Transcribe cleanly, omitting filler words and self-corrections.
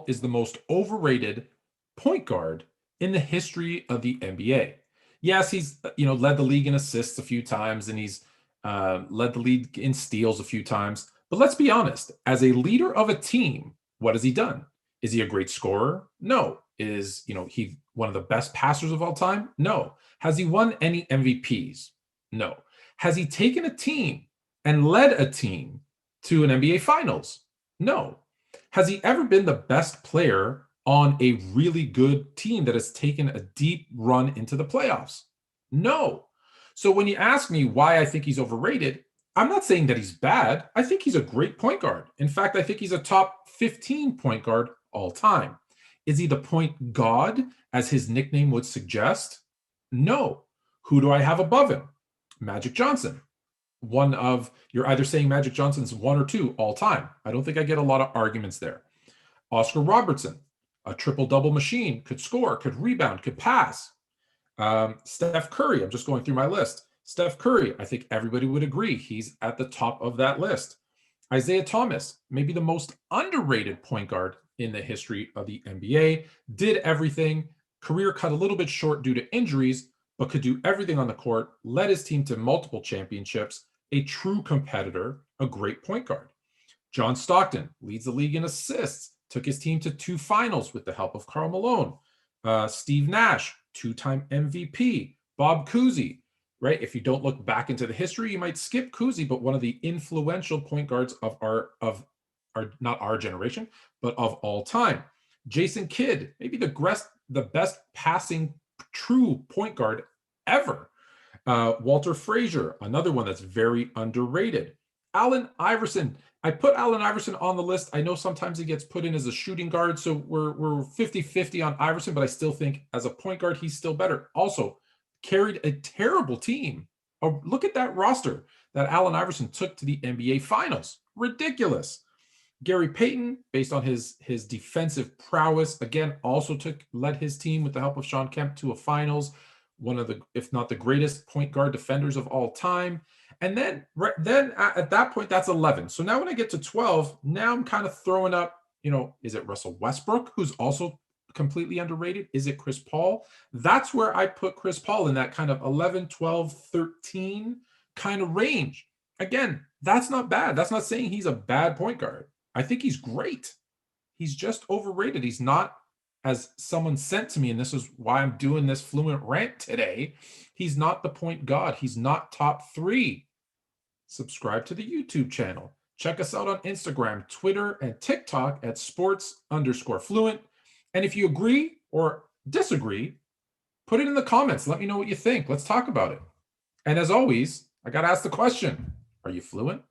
Paul is the most overrated point guard in the history of the NBA. Yes, he's led the league in assists a few times, and he's led the league in steals a few times. But let's be honest, as a leader of a team, what has he done? Is he a great scorer? No. Is he one of the best passers of all time? No. Has he won any MVPs? No. Has he taken a team and led a team to an NBA Finals? No. Has he ever been the best player on a really good team that has taken a deep run into the playoffs? No. So when you ask me why I think he's overrated, I'm not saying that he's bad. I think he's a great point guard. In fact, I think he's a top 15 point guard all time. Is he the point god, as his nickname would suggest? No. Who do I have above him? Magic Johnson. You're either saying Magic Johnson's one or two all time. I don't think I get a lot of arguments there. Oscar Robertson, a triple-double machine, could score, could rebound, could pass. Steph Curry, I'm just going through my list. Steph Curry, I think everybody would agree he's at the top of that list. Isaiah Thomas, maybe the most underrated point guard in the history of the NBA, did everything. Career cut a little bit short due to injuries, but could do everything on the court, led his team to multiple championships, a true competitor, a great point guard. John Stockton leads the league in assists, took his team to 2 finals with the help of Karl Malone. Steve Nash, 2-time MVP. Bob Cousy, right? If you don't look back into the history, you might skip Cousy, but one of the influential point guards of not our generation, but of all time. Jason Kidd, maybe the best passing true point guard ever. Walter Frazier, another one that's very underrated. Allen Iverson. I put Allen Iverson on the list. I know sometimes he gets put in as a shooting guard, so we're 50-50 on Iverson, but I still think as a point guard, he's still better. Also, carried a terrible team. Oh, look at that roster that Allen Iverson took to the NBA Finals. Ridiculous. Gary Payton, based on his defensive prowess, again, also led his team with the help of Sean Kemp to a finals. One of the, if not the greatest point guard defenders of all time. And then at that point, that's 11. So now when I get to 12, now I'm kind of throwing up, is it Russell Westbrook, who's also completely underrated? Is it Chris Paul? That's where I put Chris Paul in that kind of 11, 12, 13 kind of range. Again, that's not bad. That's not saying he's a bad point guard. I think he's great. He's just overrated. He's not, as someone sent to me, and this is why I'm doing this Fluent rant today, he's not the point god. He's not top 3. Subscribe to the YouTube channel. Check us out on Instagram, Twitter, and TikTok at sports_fluent. And if you agree or disagree, put it in the comments. Let me know what you think. Let's talk about it. And as always, I got to ask the question, are you fluent?